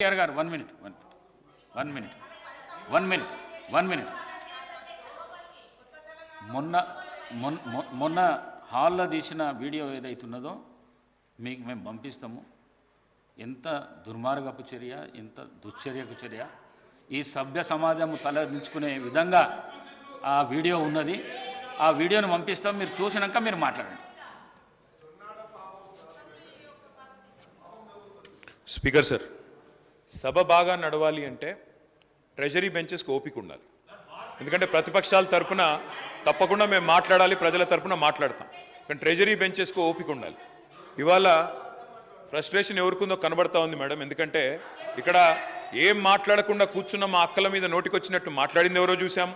KR గారు 1 minute 1 minute 1 minute 1 minute మొన్న హాల్లో తీసిన వీడియో ఏదైతున్నదో మీకు మేము పంపిస్తాము. ఎంత దుర్మార్గపు చర్య, ఎంత దుశ్చర్యకు చర్య, ఈ సభ్య సమాజం తలదించుకునే విధంగా ఆ వీడియో ఉన్నది. ఆ వీడియోను పంపిస్తాం, మీరు చూసినాక మీరు మాట్లాడండి. స్పీకర్ సార్, సభ బాగా నడవాలి అంటే ట్రెజరీ బెంచెస్కి ఓపిక ఉండాలి. ఎందుకంటే ప్రతిపక్షాల తరపున తప్పకుండా మేము మాట్లాడాలి, ప్రజల తరపున మాట్లాడతాం. కానీ ట్రెజరీ బెంచెస్కి ఓపిక ఉండాలి. ఇవాళ ఫ్రస్ట్రేషన్ ఎవరికుందో కనబడతా ఉంది మేడం. ఎందుకంటే ఇక్కడ ఏం మాట్లాడకుండా కూర్చున్న మా అక్కల మీద నోటికొచ్చినట్టు మాట్లాడింది ఎవరో చూసాం,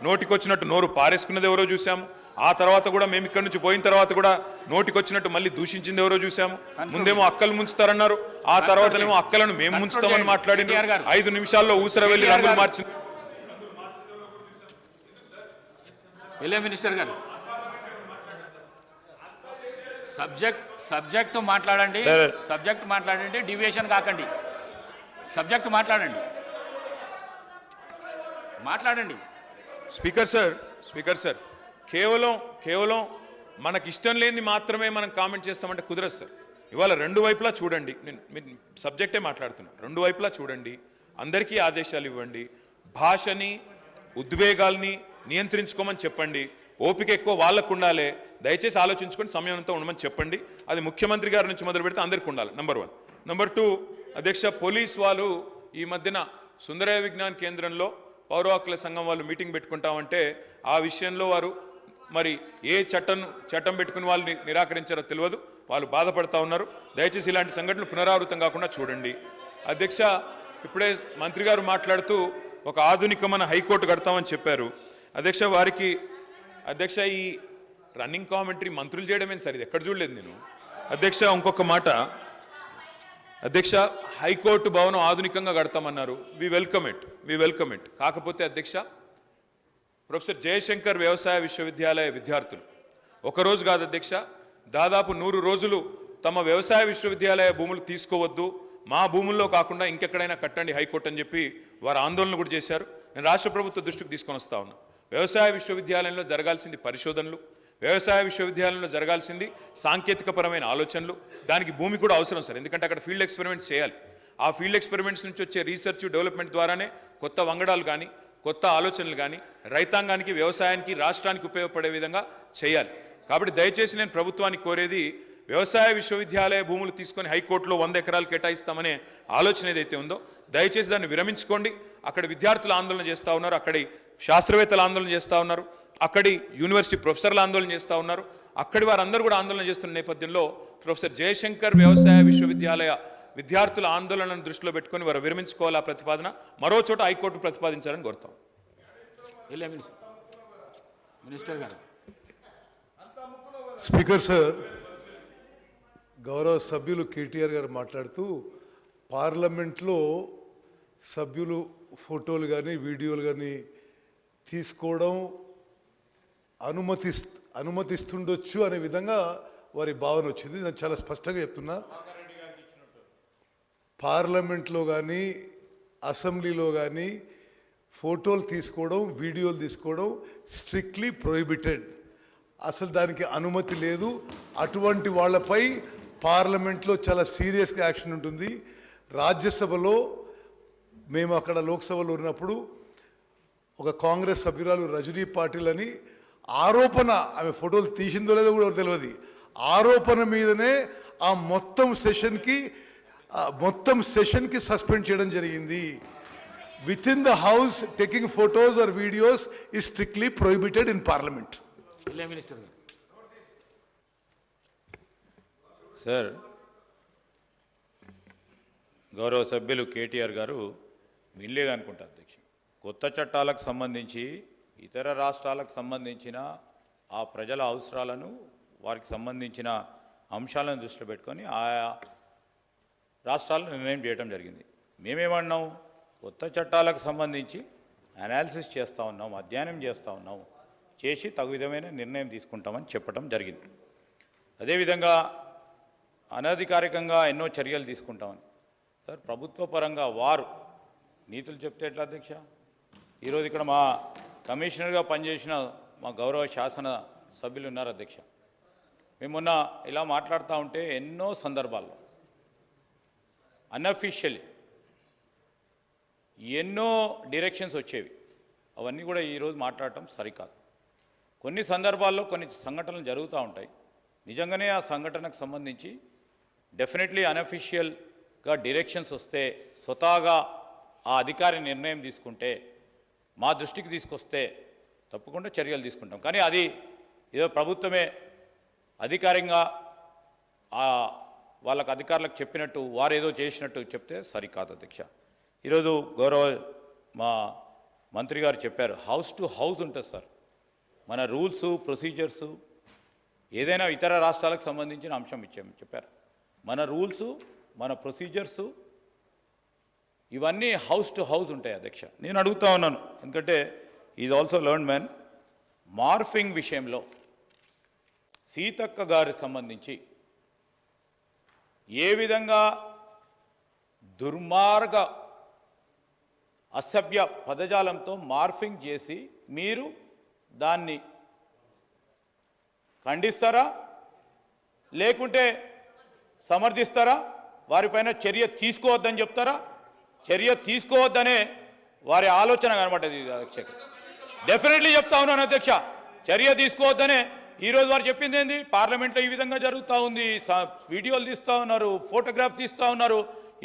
నోటికొచ్చినట్టు నోరు పారేసుకున్నది ఎవరో చూసాం. ఆ తర్వాత కూడా మేము ఇక్కడ నుంచి పోయిన తర్వాత కూడా నోటికొచ్చినట్టు మళ్ళీ దూషించింది ఎవరో చూసాము. ముందేమో అక్కలు ముంచుతారన్నారు, ఆ తర్వాతనేమో అక్కలను మేము ముంచుతామని మాట్లాడింది. 5 నిమిషాల్లో ఊసర వెళ్ళి రంగులు మార్చింది. మినిస్టర్ గారు సబ్జెక్ట్ మాట్లాడండి, సబ్జెక్ట్ మాట్లాడండి, డివియేషన్ కాకండి. సబ్జెక్ట్ మాట్లాడండి. స్పీకర్ సార్, కేవలం మనకి ఇష్టం లేనిది మాత్రమే మనం కామెంట్ చేస్తామంటే కుదరదు సార్. ఇవాళ రెండు వైపులా చూడండి, నేను సబ్జెక్టే మాట్లాడుతున్నా. రెండు వైపులా చూడండి, అందరికీ ఆదేశాలు ఇవ్వండి, భాషని ఉద్వేగాల్ని నియంత్రించుకోమని చెప్పండి. ఓపిక ఎక్కువ వాళ్ళకు ఉండాలి, దయచేసి ఆలోచించుకొని సమయంతో ఉండమని చెప్పండి. అది ముఖ్యమంత్రి గారి నుంచి మొదలు పెడితే అందరికీ ఉండాలి. నంబర్ 1. నంబర్ 2, అధ్యక్ష, పోలీస్ వాళ్ళు ఈ మధ్యన సుందరయ్య విజ్ఞాన కేంద్రంలో పౌర హక్కుల సంఘం వాళ్ళు మీటింగ్ పెట్టుకుంటామంటే ఆ విషయంలో వారు మరి ఏ చట్టం పెట్టుకుని వాళ్ళు నిరాకరించారో తెలియదు, వాళ్ళు బాధపడతా ఉన్నారు. దయచేసి ఇలాంటి సంఘటనలు పునరావృతం కాకుండా చూడండి. అధ్యక్ష, ఇప్పుడే మంత్రి గారు మాట్లాడుతూ ఒక ఆధునికమైన హైకోర్టు కడతామని చెప్పారు. అధ్యక్ష, అధ్యక్ష ఈ రన్నింగ్ కామెంటరీ మంత్రులు చేయడమే సార్, ఇది ఎక్కడ చూడలేదు నేను. అధ్యక్ష, ఇంకొక మాట అధ్యక్ష, హైకోర్టు భవనం ఆధునికంగా కడతామన్నారు. We welcome it. కాకపోతే అధ్యక్ష, ప్రొఫెసర్ జయశంకర్ వ్యవసాయ విశ్వవిద్యాలయ విద్యార్థులు ఒకరోజు కాదు అధ్యక్ష, దాదాపు 100 రోజులు తమ వ్యవసాయ విశ్వవిద్యాలయ భూములు తీసుకోవద్దు, మా భూముల్లో కాకుండా ఇంకెక్కడైనా కట్టండి హైకోర్టు అని చెప్పి వారు ఆందోళన కూడా చేశారు. నేను రాష్ట్ర ప్రభుత్వ దృష్టికి తీసుకొని వస్తా ఉన్నా. వ్యవసాయ విశ్వవిద్యాలయంలో జరగాల్సింది పరిశోధనలు, వ్యవసాయ విశ్వవిద్యాలయంలో జరగాల్సింది సాంకేతికపరమైన ఆలోచనలు. దానికి భూమి కూడా అవసరం సార్, ఎందుకంటే అక్కడ ఫీల్డ్ ఎక్స్పెరిమెంట్స్ చేయాలి. ఆ ఫీల్డ్ ఎక్స్పెరిమెంట్స్ నుంచి వచ్చే రీసెర్చ్ డెవలప్మెంట్ ద్వారానే కొత్త వంగడాలు కానీ కొత్త ఆలోచనలు కానీ రైతాంగానికి, వ్యవసాయానికి, రాష్ట్రానికి ఉపయోగపడే విధంగా చేయాలి. కాబట్టి దయచేసి నేను ప్రభుత్వాన్ని కోరేది, వ్యవసాయ విశ్వవిద్యాలయ భూములు తీసుకొని హైకోర్టులో 100 ఎకరాలు కేటాయిస్తామనే ఆలోచన ఏదైతే ఉందో దయచేసి దాన్ని విరమించుకోండి. అక్కడ విద్యార్థులు ఆందోళన చేస్తూ ఉన్నారు, అక్కడి శాస్త్రవేత్తలు ఆందోళన చేస్తూ ఉన్నారు, అక్కడి యూనివర్సిటీ ప్రొఫెసర్లు ఆందోళన చేస్తూ ఉన్నారు. అక్కడి వారందరూ కూడా ఆందోళన చేస్తున్న నేపథ్యంలో ప్రొఫెసర్ జయశంకర్ వ్యవసాయ విశ్వవిద్యాలయ విద్యార్థుల ఆందోళనను దృష్టిలో పెట్టుకుని వారు విరమించుకోవాలి. ఆ ప్రతిపాదన మరో చోట హైకోర్టు ప్రతిపాదించాలని కోరుతాం. మినిస్టర్ గారు. స్పీకర్ సార్, గౌరవ సభ్యులు కేటీఆర్ గారు మాట్లాడుతూ పార్లమెంట్లో సభ్యులు ఫోటోలు కానీ వీడియోలు కానీ తీసుకోవడం అనుమతిస్తుండొచ్చు అనే విధంగా వారి భావన వచ్చింది. నేను చాలా స్పష్టంగా చెప్తున్నా, పార్లమెంట్లో కానీ అసెంబ్లీలో కానీ ఫోటోలు తీసుకోవడం, వీడియోలు తీసుకోవడం స్ట్రిక్ట్లీ ప్రొహిబిటెడ్. అసలు దానికి అనుమతి లేదు. అటువంటి వాళ్ళపై పార్లమెంట్లో చాలా సీరియస్గా యాక్షన్ ఉంటుంది. రాజ్యసభలో మేము అక్కడ లోక్సభలో ఉన్నప్పుడు ఒక కాంగ్రెస్ సభ్యురాలు రజనీ పాటిల్ అని ఆరోపణ, ఆమె ఫోటోలు తీసిందో లేదో కూడా తెలియదు, ఆరోపణ మీదనే ఆ మొత్తం సెషన్కి సస్పెండ్ చేయడం జరిగింది. With in the house taking photos or videos is strictly prohibited in parliament. Sir, గౌరవ సభ్యులు కేటీఆర్ గారు వినలేదు అనుకుంటా అధ్యక్ష. కొత్త చట్టాలకు సంబంధించి ఇతర రాష్ట్రాలకు సంబంధించిన ఆ ప్రజల అవసరాలను, వారికి సంబంధించిన అంశాలను దృష్టిలో పెట్టుకొని ఆయా రాష్ట్రాలు నిర్ణయం చేయడం జరిగింది. మేమేమన్నాం, కొత్త చట్టాలకు సంబంధించి అనాలిసిస్ చేస్తూ ఉన్నాం, అధ్యయనం చేస్తూ ఉన్నాం, చేసి తగు విధమైన నిర్ణయం తీసుకుంటామని చెప్పడం జరిగింది. అదేవిధంగా అనధికారికంగా ఎన్నో చర్యలు తీసుకుంటామని సార్ ప్రభుత్వ పరంగా వారు నీతులు చెప్తే ఎట్లా అధ్యక్ష? ఈరోజు ఇక్కడ మా కమిషనర్గా పనిచేసిన మా గౌరవ శాసన సభ్యులు ఉన్నారు అధ్యక్ష. మేము మొన్న ఇలా మాట్లాడుతూ ఉంటే ఎన్నో సందర్భాల్లో అన్అఫీషియల్లీ ఎన్నో డైరెక్షన్స్ వచ్చేవి. అవన్నీ కూడా ఈరోజు మాట్లాడటం సరికాదు. కొన్ని సందర్భాల్లో కొన్ని సంఘటనలు జరుగుతూ ఉంటాయి. నిజంగానే ఆ సంఘటనకు సంబంధించి డెఫినెట్లీ అన్అఫీషియల్గా డైరెక్షన్స్ వస్తే స్వతహాగా ఆ అధికారి నిర్ణయం తీసుకుంటే మా దృష్టికి తీసుకొస్తే తప్పకుండా చర్యలు తీసుకుంటాం. కానీ అది ఏదో ప్రభుత్వమే అధికారికంగా వాళ్ళకు అధికారులకు చెప్పినట్టు వారు ఏదో చేసినట్టు చెప్తే సరికాదు అధ్యక్ష. ఈరోజు గౌరవ మా మంత్రి గారు చెప్పారు, హౌస్ టు హౌస్ ఉంటుంది సార్. మన రూల్స్ ప్రొసీజర్సు ఏదైనా ఇతర రాష్ట్రాలకు సంబంధించిన అంశం చెప్పారు. మన రూల్సు మన ప్రొసీజర్సు ఇవన్నీ హౌస్ టు హౌస్ ఉంటాయి అధ్యక్ష. నేను అడుగుతా ఉన్నాను, ఎందుకంటే is also learn man. Morphing విషయంలో సీతక్క గారికి సంబంధించి ఏ విధంగా దుర్మార్గ అసభ్య పదజాలంతో మార్ఫింగ్ చేసి మీరు దాన్ని ఖండిస్తారా లేకుంటే సమర్థిస్తారా? వారిపైన చర్య తీసుకోవద్దని చెప్తారా? చర్య తీసుకోవద్దనే వారి ఆలోచన కనబడ్డది అధ్యక్ష. డెఫినెట్లీ చెప్తా ఉన్నాను అధ్యక్ష, చర్య తీసుకోవద్దనే. ఈరోజు వారు చెప్పింది ఏంది? పార్లమెంట్లో ఈ విధంగా జరుగుతూ ఉంది, వీడియోలు తీస్తూ ఉన్నారు, ఫోటోగ్రాఫ్ తీస్తూ ఉన్నారు.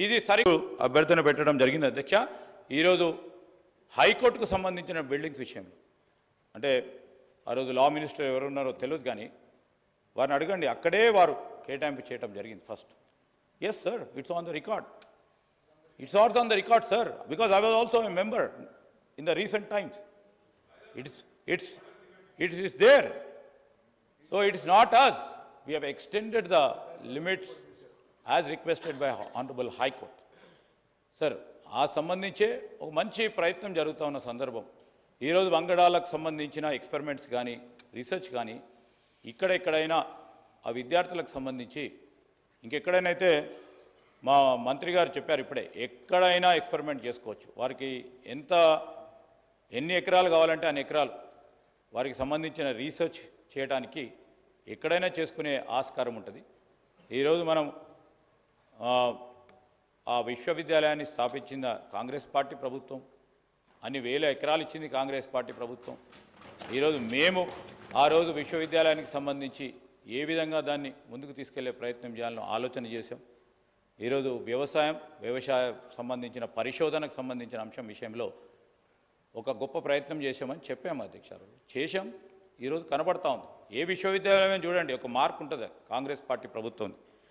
ఇది సరి అభ్యర్థన పెట్టడం జరిగింది అధ్యక్ష. ఈరోజు హైకోర్టుకు సంబంధించిన బిల్డింగ్స్ విషయంలో అంటే ఆ రోజు లా మినిస్టర్ ఎవరున్నారో తెలియదు, కానీ వారిని అడగండి, అక్కడే వారు కేటాయింపు చేయడం జరిగింది first. Yes sir, it's on the record. It's also on the record sir, because I was also a member in the recent times. It is there. So it is not us. We have extended the limits as requested by Honorable High Court. Sir, ఆ సంబంధించే ఒక మంచి ప్రయత్నం జరుగుతూ ఉన్న సందర్భం. ఈరోజు వంగడాలకు సంబంధించిన experiments కానీ రీసెర్చ్ కానీ ఎక్కడైనా ఆ విద్యార్థులకు సంబంధించి ఇంకెక్కడైనా మా మంత్రి గారు చెప్పారు ఇప్పుడే, ఎక్కడైనా ఎక్స్పెరిమెంట్ చేసుకోవచ్చు. వారికి ఎన్ని ఎకరాలు కావాలంటే అన్ని ఎకరాలు వారికి సంబంధించిన రీసెర్చ్ చేయడానికి ఎక్కడైనా చేసుకునే ఆస్కారం ఉంటుంది. ఈరోజు మనం ఆ విశ్వవిద్యాలయాన్ని స్థాపించిన కాంగ్రెస్ పార్టీ ప్రభుత్వం, అన్ని వేల ఎకరాలు ఇచ్చింది కాంగ్రెస్ పార్టీ ప్రభుత్వం. ఈరోజు మేము ఆ రోజు విశ్వవిద్యాలయానికి సంబంధించి ఏ విధంగా దాన్ని ముందుకు తీసుకెళ్లే ప్రయత్నం చేయాలని ఆలోచన చేశాం. ఈరోజు వ్యవసాయ సంబంధించిన పరిశోధనకు సంబంధించిన అంశం విషయంలో ఒక గొప్ప ప్రయత్నం చేశామని చెప్పాము అధ్యక్ష. చేశాం, ఈరోజు కనబడతా ఉంది. ఏ విశ్వవిద్యాలయం చూడండి ఒక మార్క్ ఉంటుంది కాంగ్రెస్ పార్టీ ప్రభుత్వం.